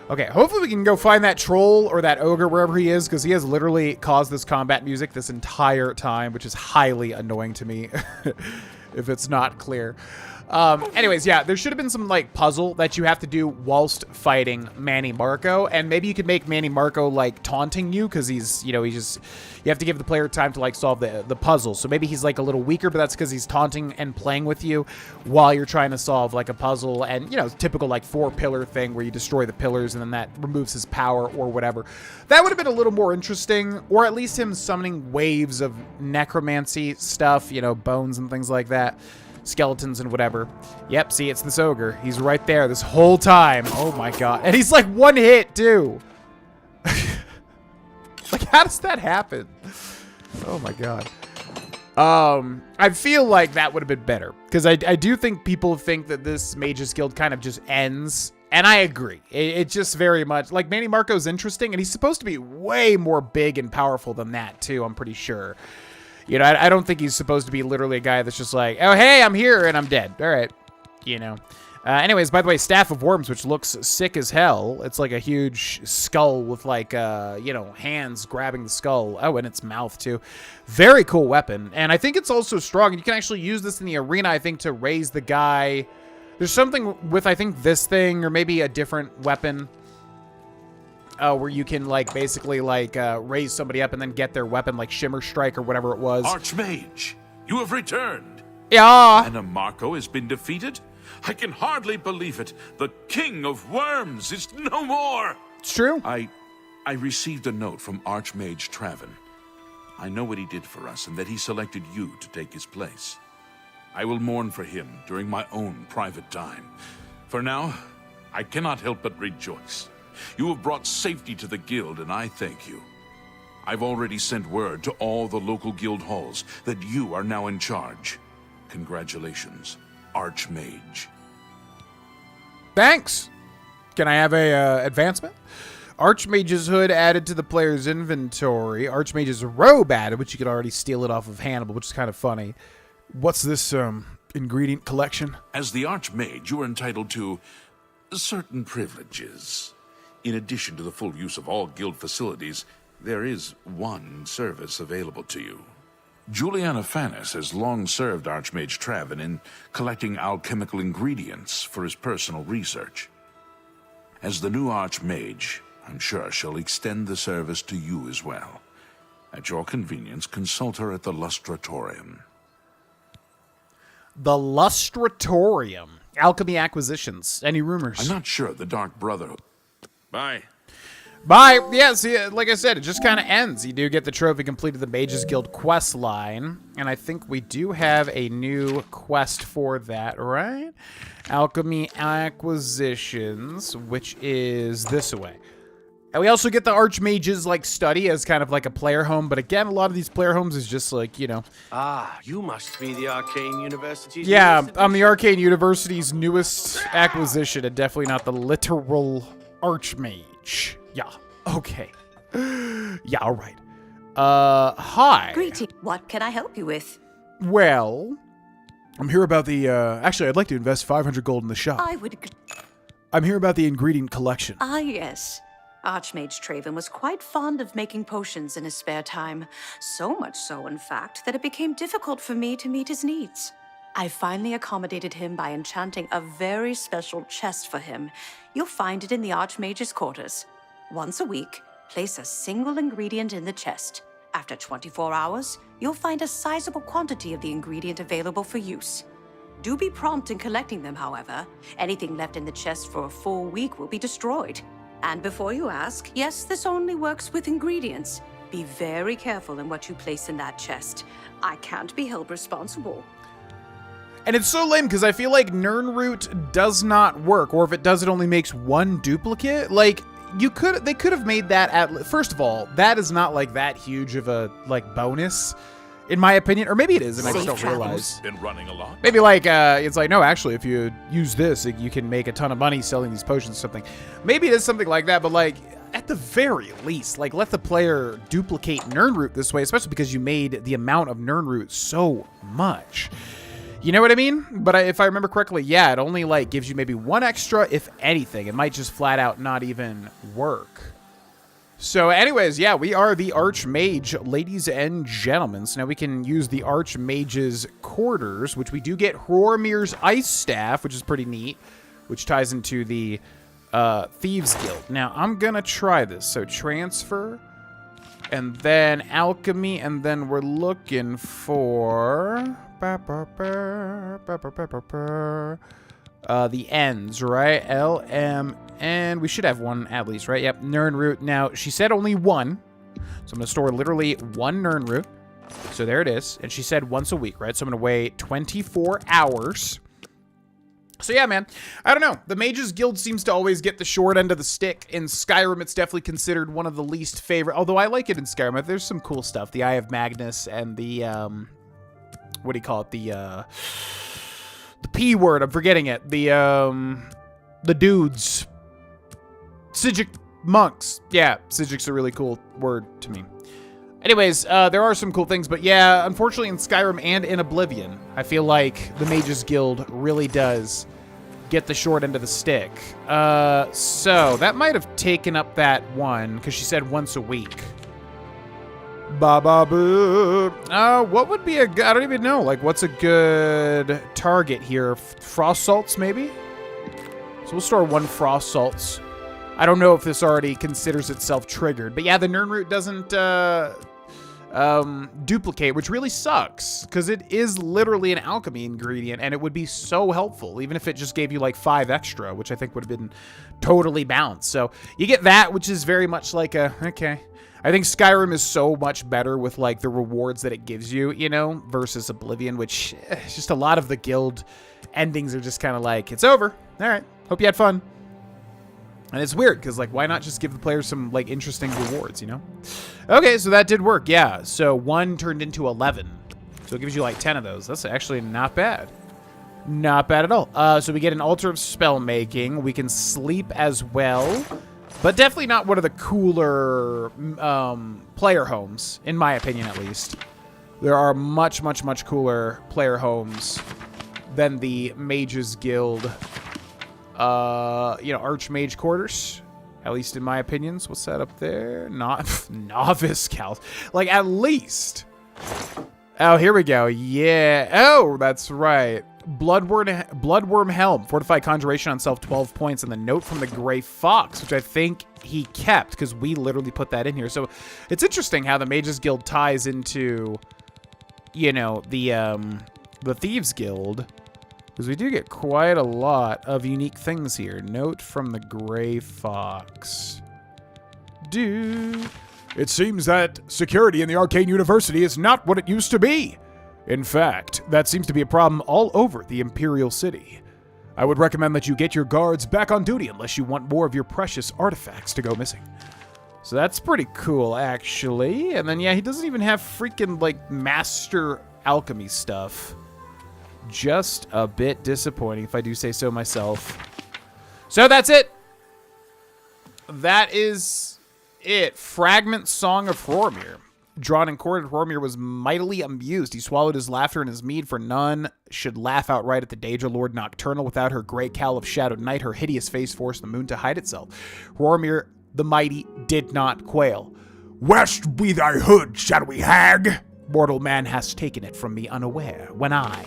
Okay, hopefully we can go find that troll or that ogre wherever he is, because he has literally caused this combat music this entire time, which is highly annoying to me, if it's not clear. Anyways, yeah, there should have been some, like, puzzle that you have to do whilst fighting Mannimarco, and maybe you could make Mannimarco, like, taunting you, because he's, you know, he's just... You have to give the player time to, like, solve the puzzle. So maybe he's, like, a little weaker, but that's because he's taunting and playing with you while you're trying to solve, like, a puzzle. And, you know, typical, like, 4-pillar thing where you destroy the pillars and then that removes his power or whatever. That would have been a little more interesting, or at least him summoning waves of necromancy stuff, you know, bones and things like that. Skeletons and whatever. Yep, see, it's this ogre. He's right there this whole time. Oh, my God. And he's, like, one hit, too. Like, how does that happen? Oh, my God. I feel like that would have been better. Because I do think people think that this Mages Guild kind of just ends. And I agree. It just very much... Like, Mannimarco's interesting. And he's supposed to be way more big and powerful than that, too. I'm pretty sure. You know, I don't think he's supposed to be literally a guy that's just like, oh, hey, I'm here and I'm dead. All right. You know. Anyways, by the way, Staff of Worms, which looks sick as hell. It's like a huge skull with like, you know, hands grabbing the skull. Oh, and its mouth too. Very cool weapon. And I think it's also strong. You can actually use this in the arena, I think, to raise the guy. There's something with, I think, this thing or maybe a different weapon. Where you can, like, basically, like, raise somebody up and then get their weapon, like Shimmer Strike or whatever it was. Arch Mage, you have returned. Yeah. Mannimarco has been defeated. I can hardly believe it. The King of Worms is no more. It's true. I received a note from Arch Mage Traven. I know what he did for us and that he selected you to take his place. I will mourn for him during my own private time. For now, I cannot help but rejoice. You have brought safety to the guild, and I thank you. I've already sent word to all the local guild halls that you are now in charge. Congratulations, Arch Mage. Thanks. Can I have a advancement? Archmage's hood added to the player's inventory. Archmage's robe added, which you could already steal it off of Hannibal, which is kind of funny. What's this ingredient collection? As the Archmage, you are entitled to certain privileges. In addition to the full use of all guild facilities, there is one service available to you. Juliana Fanis has long served Archmage Traven in collecting alchemical ingredients for his personal research. As the new Archmage, I'm sure she'll extend the service to you as well. At your convenience, consult her at the Lustratorium. The Lustratorium. Alchemy Acquisitions. Any rumors? I'm not sure the Dark Brotherhood... Bye. Bye. Yeah, see, like I said, it just kind of ends. You do get the trophy completed the Mages Guild quest line, and I think we do have a new quest for that, right? Alchemy Acquisitions, which is this way. And we also get the Archmage's, like, study as kind of like a player home, but again, a lot of these player homes is just like, you know. Ah, you must be the Arcane University's Yeah, I'm the Arcane University's newest acquisition, and definitely not the literal Archmage. Yeah, okay. Yeah, all right. Hi. Greeting. What can I help you with? Well, I'm here about the, actually, I'd like to invest 500 gold in the shop. I would... I'm here about the ingredient collection. Ah, yes. Arch Mage Traven was quite fond of making potions in his spare time. So much so, in fact, that it became difficult for me to meet his needs. I finally accommodated him by enchanting a very special chest for him. You'll find it in the Archmage's quarters. Once a week, place a single ingredient in the chest. After 24 hours, you'll find a sizable quantity of the ingredient available for use. Do be prompt in collecting them, however. Anything left in the chest for a full week will be destroyed. And before you ask, yes, this only works with ingredients. Be very careful in what you place in that chest. I can't be held responsible. And it's so lame because I feel like Nirnroot does not work, or if it does, it only makes one duplicate. Like, they could have made that first of all, that is not like that huge of a bonus, in my opinion, or maybe it is, and I just don't realize. Been running a lot. Maybe like it's like, no, actually, if you use this, you can make a ton of money selling these potions or something. Maybe it is something like that, but like at the very least, like let the player duplicate Nirnroot this way, especially because you made the amount of Nirnroot so much. You know what I mean? But if I remember correctly, yeah, it only like gives you maybe one extra, if anything. It might just flat out not even work. So anyways, yeah, we are the Arch Mage, ladies and gentlemen. So now we can use the Arch Mage's quarters, which we do get Hrormir's Ice Staff, which is pretty neat, which ties into the Thieves Guild. Now, I'm going to try this. So transfer, and then alchemy, and then we're looking for the ends, right? LM, and we should have one at least, right? Yep, Nirnroot. Now, she said only one, so I'm going to store literally one Nirnroot. So there it is, and she said once a week, right? So I'm going to wait 24 hours. So yeah, man, I don't know. The Mages Guild seems to always get the short end of the stick. In Skyrim, it's definitely considered one of the least favorite, although I like it in Skyrim. There's some cool stuff. The Eye of Magnus and the, what do you call it? The P word, I'm forgetting it. The dudes. Psijic monks. Yeah, Psijic's a really cool word to me. Anyways, there are some cool things, but yeah, unfortunately in Skyrim and in Oblivion, I feel like the Mages Guild really does get the short end of the stick. So that might have taken up that one, because she said once a week. Ba-ba-boo. What would be a good, I don't even know, like what's a good target here? Frost Salts, maybe? So we'll store one Frost Salts. I don't know if this already considers itself triggered, but yeah, the Nirnroot doesn't duplicate, which really sucks, because it is literally an alchemy ingredient, and it would be so helpful, even if it just gave you like 5 extra, which I think would have been totally balanced. So you get that, which is very much like a, okay. I think Skyrim is so much better with like the rewards that it gives you, you know, versus Oblivion, which just a lot of the guild endings are just kind of like, it's over. All right. Hope you had fun. And it's weird because, like, why not just give the players some, like, interesting rewards, you know? Okay, so that did work, yeah. So 1 turned into 11. So it gives you, like, 10 of those. That's actually not bad. Not bad at all. So we get an Altar of Spell Making. We can sleep as well. But definitely not one of the cooler player homes, in my opinion, at least. There are much, much, much cooler player homes than the Mages Guild you know, Arch Mage quarters, at least in my opinions. What's that up there? Not Novice Cal. Like, at least. Oh, here we go. Yeah. Oh, that's right. Bloodworm Helm. Fortified Conjuration on self, 12 points. And the Note from the Gray Fox, which I think he kept, because we literally put that in here. So it's interesting how the Mages Guild ties into, you know, the Thieves Guild. Because we do get quite a lot of unique things here. Note from the Gray Fox. Dude. It seems that security in the Arcane University is not what it used to be. In fact, that seems to be a problem all over the Imperial City. I would recommend that you get your guards back on duty unless you want more of your precious artifacts to go missing. So that's pretty cool, actually. And then, yeah, he doesn't even have freaking, like, master alchemy stuff. Just a bit disappointing, if I do say so myself. So that's it. That is it. Fragment Song of Hrormir. Drawn and quartered, Hrormir was mightily amused. He swallowed his laughter and his mead, for none should laugh outright at the Daedra Lord Nocturnal. Without her great cowl of shadowed night, her hideous face forced the moon to hide itself. Hrormir the mighty did not quail. "West be thy hood, shadowy hag! Mortal man has taken it from me unaware when I... ...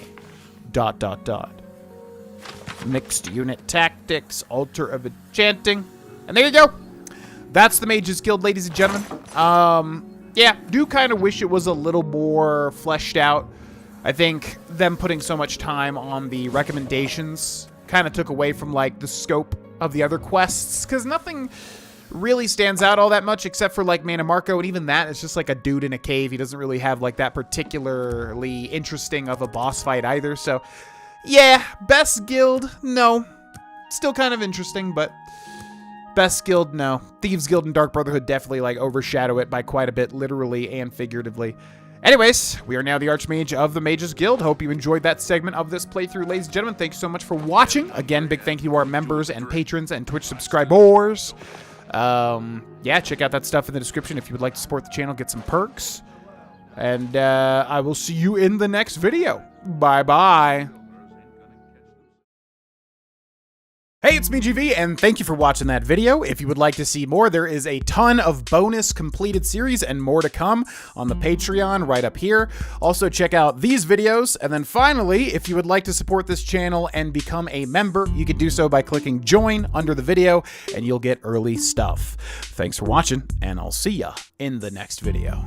Mixed unit tactics, altar of enchanting. And there you go. That's the Mage's Guild, ladies and gentlemen. Yeah, do kind of wish it was a little more fleshed out. I think them putting so much time on the recommendations kind of took away from, like, the scope of the other quests, because nothing really stands out all that much except for, like, Mannimarco, and even that is just like a dude in a cave. He doesn't really have, like, that particularly interesting of a boss fight either, so yeah, best guild, no. Still kind of interesting, but best guild, no. Thieves Guild and Dark Brotherhood definitely, like, overshadow it by quite a bit, literally and figuratively. Anyways, we are now the Archmage of the Mage's Guild. Hope you enjoyed that segment of this playthrough, ladies and gentlemen. Thanks so much for watching. Again, big thank you to our members and patrons and Twitch subscribers. Yeah, check out that stuff in the description if you would like to support the channel, get some perks. And I will see you in the next video. Bye-bye. Hey, it's me, GV, and thank you for watching that video. If you would like to see more, there is a ton of bonus completed series and more to come on the Patreon right up here. Also, check out these videos. And then finally, if you would like to support this channel and become a member, you can do so by clicking join under the video, and you'll get early stuff. Thanks for watching, and I'll see ya in the next video.